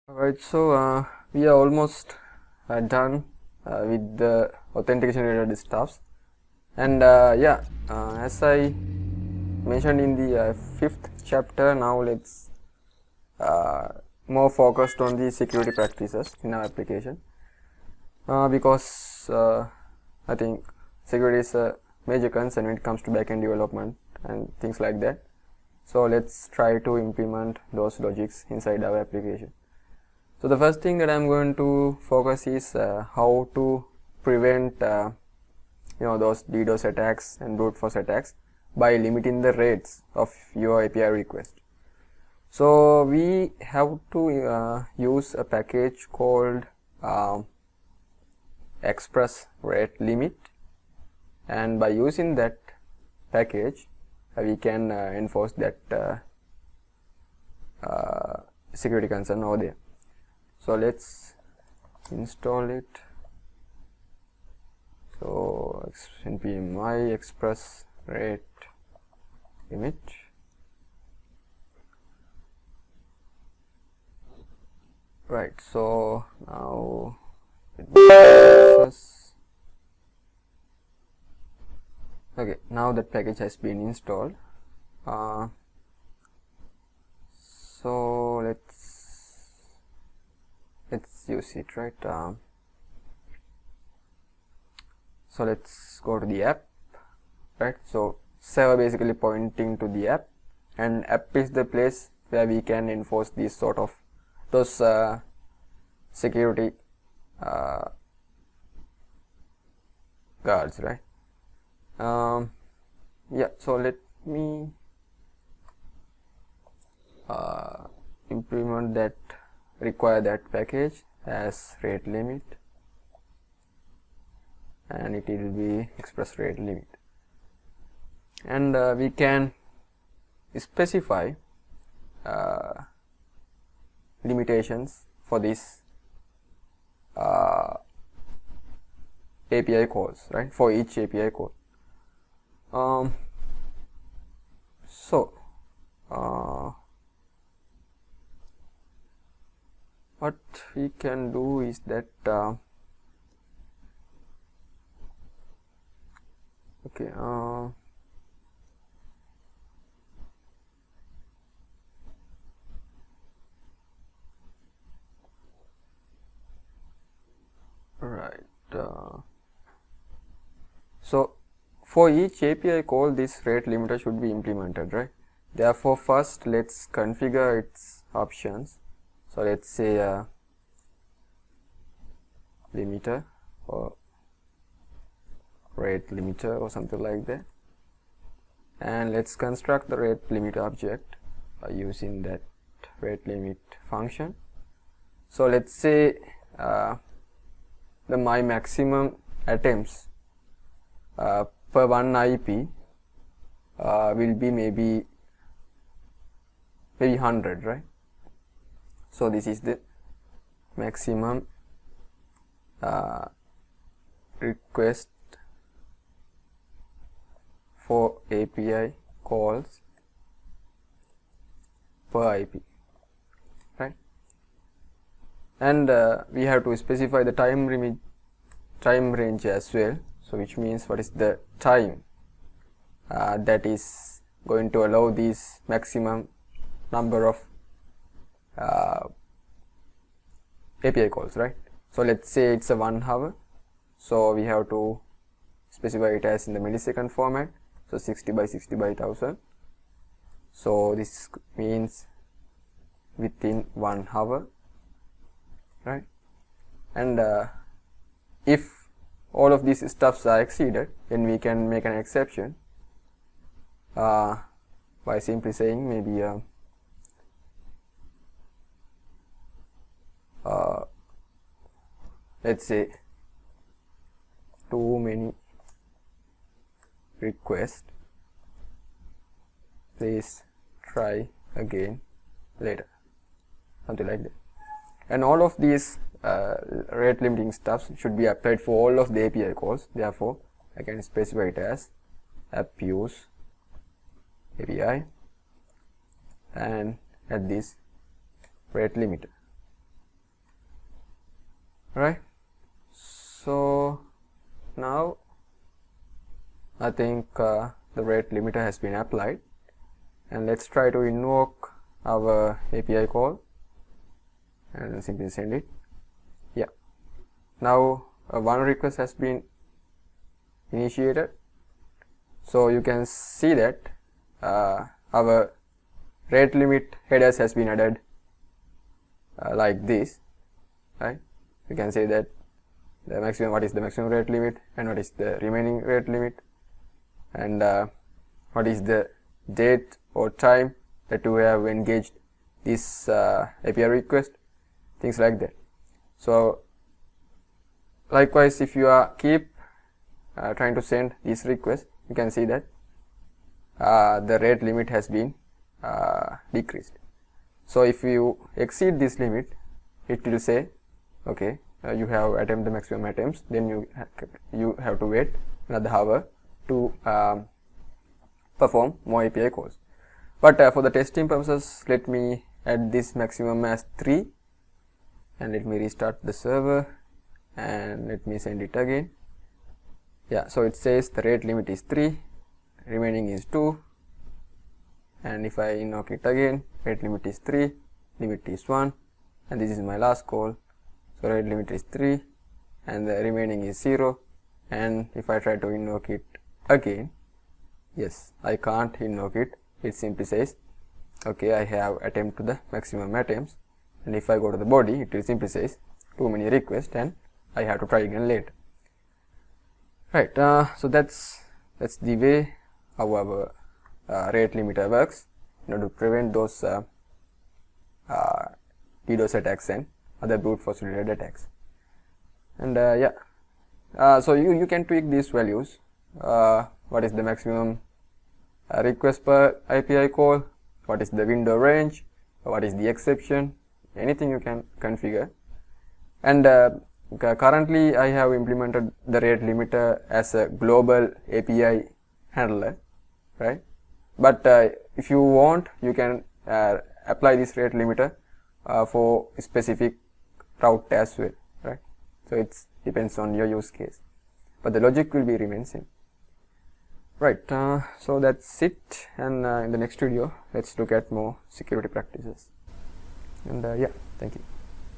Alright, so we are almost done with the authentication related stuffs, and as I mentioned in the fifth chapter, now let's more focused on the security practices in our application, because I think security is a major concern when it comes to backend development and things like that. So let's try to implement those logics inside our application. So the first thing that I'm going to focus is how to prevent those DDoS attacks and brute force attacks by limiting the rates of your API request. So we have to use a package called Express rate limit, and by using that package we can enforce that security concern over there. So let's install it. So npm my express rate limit. Right, so now okay, now that package has been installed. So let's use it, right? So let's go to the app, right? So server basically pointing to the app, and app is the place where we can enforce these sort of those security guards, right? Yeah, so let me implement that, require that package as rate limit, and it will be express rate limit, and we can specify limitations for this API calls, right? For each API call. What we can do is that okay, right, so for each API call this rate limiter should be implemented, right? Therefore first let's configure its options. So let's say limiter or rate limiter or something like that, and let's construct the rate limit object by using that rate limit function. So let's say my maximum attempts per one IP will be maybe 100, right? So this is the maximum request for API calls per IP, right? And we have to specify the time range as well. So which means what is the time that is going to allow this maximum number of API calls, right? So let's say it's a 1 hour, so we have to specify it as in the millisecond format, so 60 by 60 by 1000. So this means within 1 hour, right? And if all of these stuffs are exceeded, then we can make an exception by simply saying maybe let's say too many requests, please try again later, something like that. And all of these rate limiting stuffs should be applied for all of the API calls. Therefore I can specify it as app use API and add this rate limiter. right? So now I think the rate limiter has been applied, and let's try to invoke our API call and simply send it. Yeah, now one request has been initiated, so you can see that our rate limit headers has been added like this, right? You can say that the maximum, what is the maximum rate limit, and what is the remaining rate limit, and what is the date or time that you have engaged this API request, things like that. So likewise, if you are keep trying to send this request, you can see that the rate limit has been decreased. So if you exceed this limit, it will say, okay, you have attempted the maximum attempts, then you have to wait another hour to perform more API calls. But for the testing purposes, let me add this maximum as 3, and let me restart the server and let me send it again. Yeah, so it says the rate limit is 3, remaining is 2, and if I invoke it again, rate limit is 3, limit is 1, and this is my last call. So rate limit is 3 and the remaining is 0, and if I try to invoke it again, yes, I can't invoke it. It simply says, okay, I have attempted the maximum attempts, and if I go to the body, it will simply says too many requests and I have to try again later. Right, so that's the way our rate limiter works, to prevent those DDoS attacks and other brute force related attacks. And yeah, so you can tweak these values. What is the maximum request per API call, what is the window range, what is the exception, anything you can configure. And currently I have implemented the rate limiter as a global API handler, right? But if you want, you can apply this rate limiter for specific route as well, right? So it depends on your use case, but the logic will be remain same. Right, so that's it, and in the next video let's look at more security practices. And yeah, thank you.